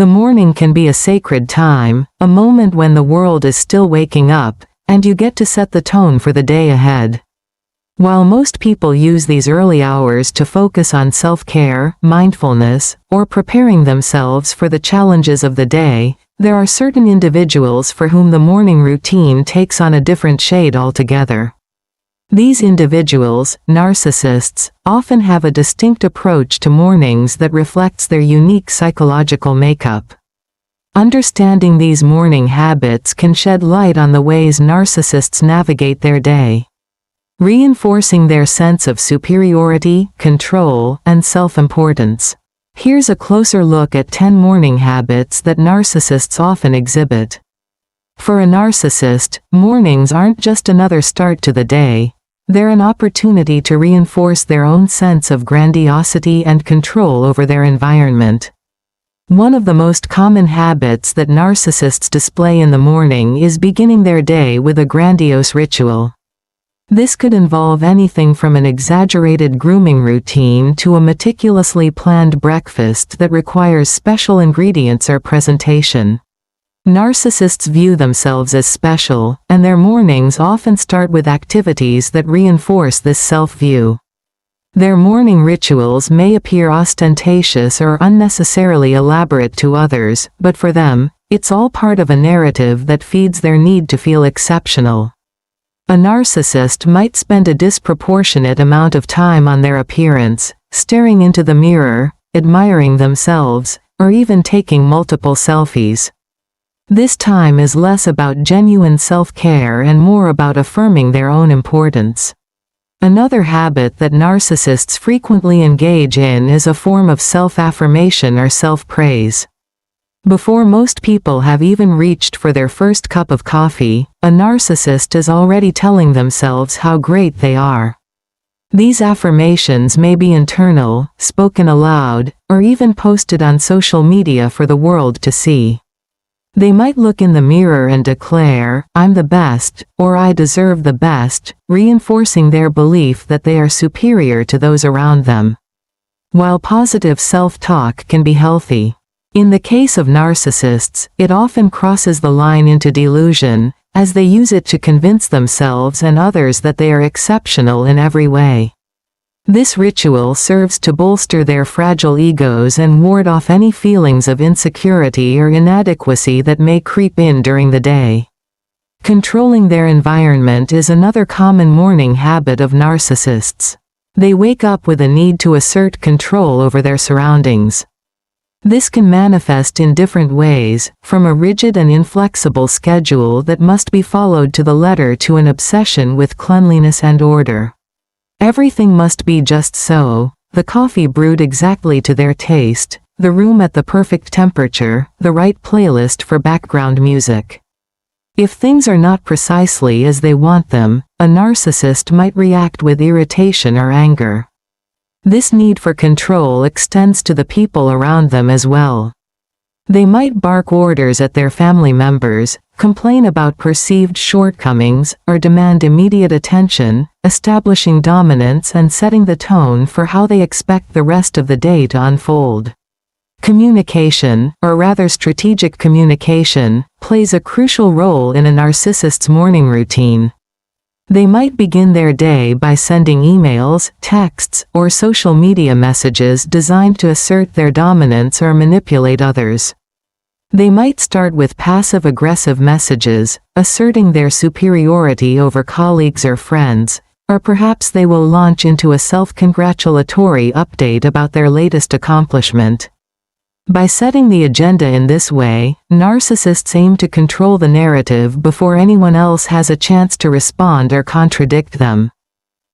The morning can be a sacred time, a moment when the world is still waking up, and you get to set the tone for the day ahead. While most people use these early hours to focus on self-care, mindfulness, or preparing themselves for the challenges of the day, there are certain individuals for whom the morning routine takes on a different shade altogether. These individuals, narcissists, often have a distinct approach to mornings that reflects their unique psychological makeup. Understanding these morning habits can shed light on the ways narcissists navigate their day, reinforcing their sense of superiority, control, and self-importance. Here's a closer look at 10 morning habits that narcissists often exhibit. For a narcissist, mornings aren't just another start to the day. They're an opportunity to reinforce their own sense of grandiosity and control over their environment. One of the most common habits that narcissists display in the morning is beginning their day with a grandiose ritual. This could involve anything from an exaggerated grooming routine to a meticulously planned breakfast that requires special ingredients or presentation. Narcissists view themselves as special, and their mornings often start with activities that reinforce this self-view. Their morning rituals may appear ostentatious or unnecessarily elaborate to others, but for them, it's all part of a narrative that feeds their need to feel exceptional. A narcissist might spend a disproportionate amount of time on their appearance, staring into the mirror, admiring themselves, or even taking multiple selfies. This time is less about genuine self-care and more about affirming their own importance. Another habit that narcissists frequently engage in is a form of self-affirmation or self-praise. Before most people have even reached for their first cup of coffee, a narcissist is already telling themselves how great they are. These affirmations may be internal, spoken aloud, or even posted on social media for the world to see. They might look in the mirror and declare, "I'm the best," or "I deserve the best," reinforcing their belief that they are superior to those around them. While positive self-talk can be healthy, in the case of narcissists, it often crosses the line into delusion, as they use it to convince themselves and others that they are exceptional in every way. This ritual serves to bolster their fragile egos and ward off any feelings of insecurity or inadequacy that may creep in during the day. Controlling their environment is another common morning habit of narcissists. They wake up with a need to assert control over their surroundings. This can manifest in different ways, from a rigid and inflexible schedule that must be followed to the letter to an obsession with cleanliness and order. Everything must be just so, the coffee brewed exactly to their taste, the room at the perfect temperature, the right playlist for background music. If things are not precisely as they want them, a narcissist might react with irritation or anger. This need for control extends to the people around them as well. They might bark orders at their family members, complain about perceived shortcomings, or demand immediate attention, establishing dominance and setting the tone for how they expect the rest of the day to unfold. Communication, or rather strategic communication, plays a crucial role in a narcissist's morning routine. They might begin their day by sending emails, texts, or social media messages designed to assert their dominance or manipulate others. They might start with passive-aggressive messages, asserting their superiority over colleagues or friends, or perhaps they will launch into a self-congratulatory update about their latest accomplishment. By setting the agenda in this way, narcissists aim to control the narrative before anyone else has a chance to respond or contradict them.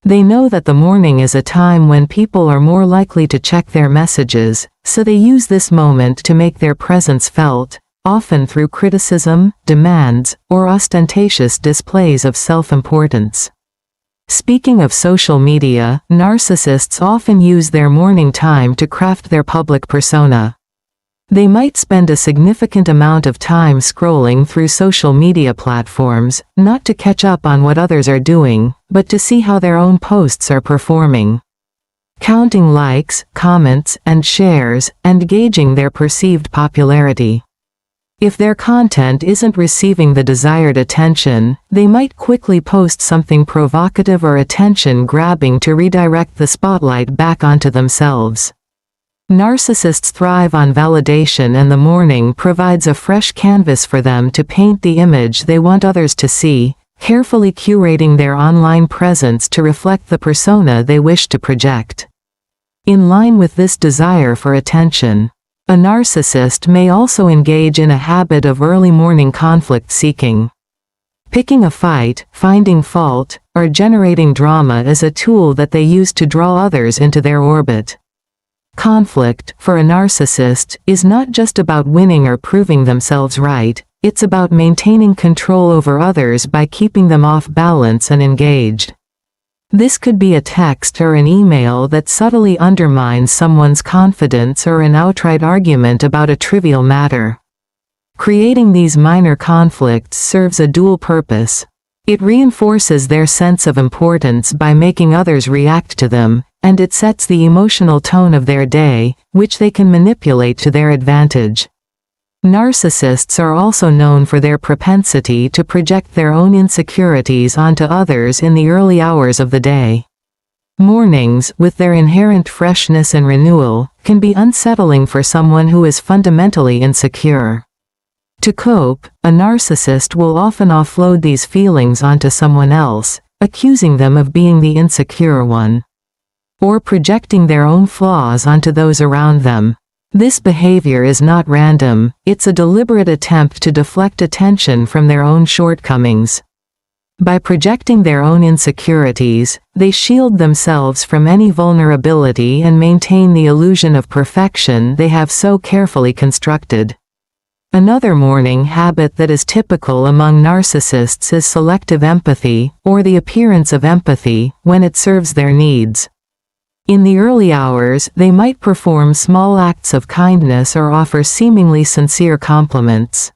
They know that the morning is a time when people are more likely to check their messages, so they use this moment to make their presence felt, often through criticism, demands, or ostentatious displays of self-importance. Speaking of social media, narcissists often use their morning time to craft their public persona. They might spend a significant amount of time scrolling through social media platforms, not to catch up on what others are doing, but to see how their own posts are performing. counting likes, comments, and shares, and gauging their perceived popularity. If their content isn't receiving the desired attention, they might quickly post something provocative or attention-grabbing to redirect the spotlight back onto themselves. Narcissists thrive on validation, and the morning provides a fresh canvas for them to paint the image they want others to see, carefully curating their online presence to reflect the persona they wish to project. In line with this desire for attention, a narcissist may also engage in a habit of early morning conflict seeking. Picking a fight, finding fault, or generating drama is a tool that they use to draw others into their orbit. Conflict, for a narcissist, is not just about winning or proving themselves right, it's about maintaining control over others by keeping them off balance and engaged. This could be a text or an email that subtly undermines someone's confidence, or an outright argument about a trivial matter. Creating these minor conflicts serves a dual purpose. It reinforces their sense of importance by making others react to them, and it sets the emotional tone of their day, which they can manipulate to their advantage. Narcissists are also known for their propensity to project their own insecurities onto others in the early hours of the day. Mornings, with their inherent freshness and renewal, can be unsettling for someone who is fundamentally insecure. To cope, a narcissist will often offload these feelings onto someone else, accusing them of being the insecure one, or projecting their own flaws onto those around them. This behavior is not random, it's a deliberate attempt to deflect attention from their own shortcomings. By projecting their own insecurities, they shield themselves from any vulnerability and maintain the illusion of perfection they have so carefully constructed. Another morning habit that is typical among narcissists is selective empathy, or the appearance of empathy, when it serves their needs. In the early hours, they might perform small acts of kindness or offer seemingly sincere compliments.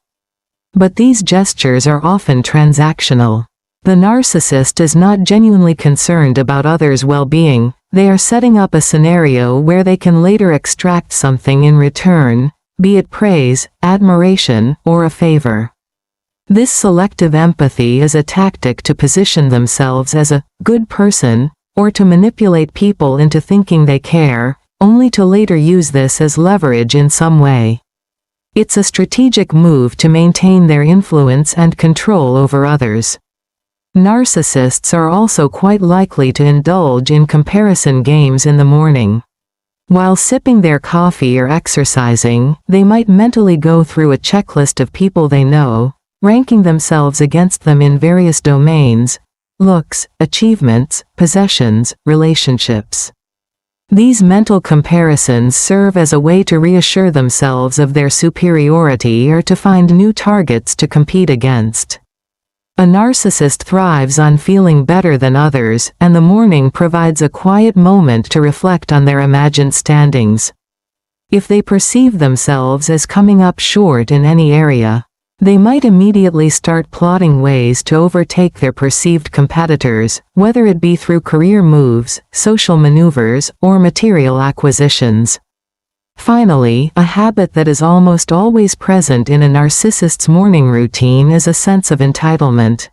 But these gestures are often transactional. The narcissist is not genuinely concerned about others' well-being, they are setting up a scenario where they can later extract something in return, be it praise, admiration, or a favor. This selective empathy is a tactic to position themselves as a good person, or to manipulate people into thinking they care, only to later use this as leverage in some way. It's a strategic move to maintain their influence and control over others. Narcissists are also quite likely to indulge in comparison games in the morning. While sipping their coffee or exercising, they might mentally go through a checklist of people they know, ranking themselves against them in various domains: looks, achievements, possessions, relationships. These mental comparisons serve as a way to reassure themselves of their superiority or to find new targets to compete against. A narcissist thrives on feeling better than others, and the morning provides a quiet moment to reflect on their imagined standings. If they perceive themselves as coming up short in any area, they might immediately start plotting ways to overtake their perceived competitors, whether it be through career moves, social maneuvers, or material acquisitions. Finally, a habit that is almost always present in a narcissist's morning routine is a sense of entitlement.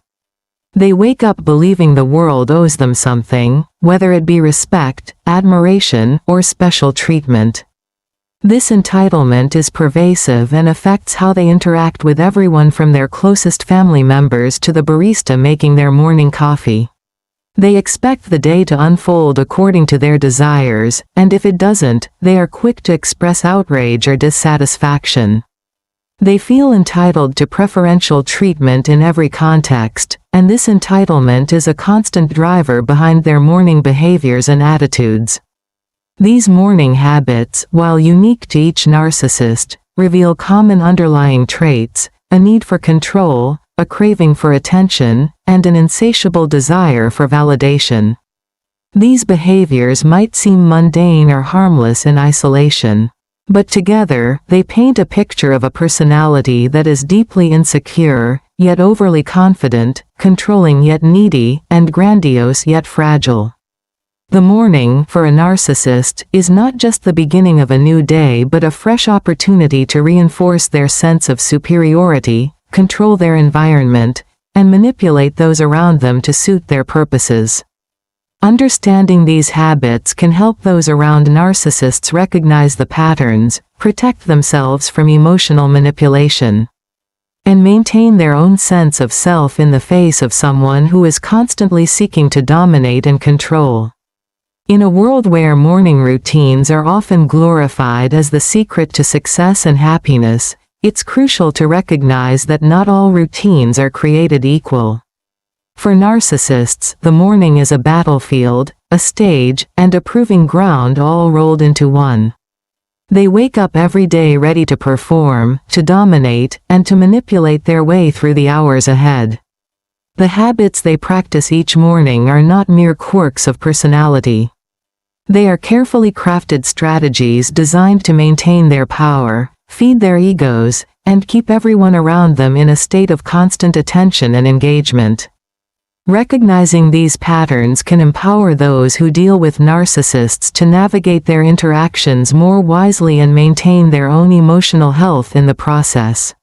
They wake up believing the world owes them something, whether it be respect, admiration, or special treatment. This entitlement is pervasive and affects how they interact with everyone from their closest family members to the barista making their morning coffee. They expect the day to unfold according to their desires, and if it doesn't, they are quick to express outrage or dissatisfaction. They feel entitled to preferential treatment in every context, and this entitlement is a constant driver behind their morning behaviors and attitudes. These morning habits, while unique to each narcissist, reveal common underlying traits: a need for control, a craving for attention, and an insatiable desire for validation. These behaviors might seem mundane or harmless in isolation, but together, they paint a picture of a personality that is deeply insecure, yet overly confident, controlling yet needy, and grandiose yet fragile. The morning, for a narcissist, is not just the beginning of a new day but a fresh opportunity to reinforce their sense of superiority, control their environment, and manipulate those around them to suit their purposes. Understanding these habits can help those around narcissists recognize the patterns, protect themselves from emotional manipulation, and maintain their own sense of self in the face of someone who is constantly seeking to dominate and control. In a world where morning routines are often glorified as the secret to success and happiness, it's crucial to recognize that not all routines are created equal. For narcissists, the morning is a battlefield, a stage, and a proving ground all rolled into one. They wake up every day ready to perform, to dominate, and to manipulate their way through the hours ahead. The habits they practice each morning are not mere quirks of personality. They are carefully crafted strategies designed to maintain their power, feed their egos, and keep everyone around them in a state of constant attention and engagement. Recognizing these patterns can empower those who deal with narcissists to navigate their interactions more wisely and maintain their own emotional health in the process.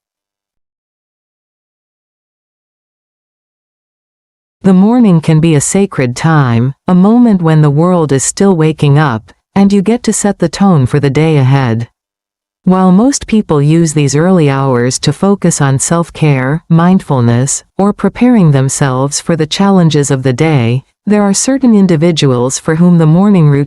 The morning can be a sacred time, a moment when the world is still waking up, and you get to set the tone for the day ahead. While most people use these early hours to focus on self-care, mindfulness, or preparing themselves for the challenges of the day, there are certain individuals for whom the morning routine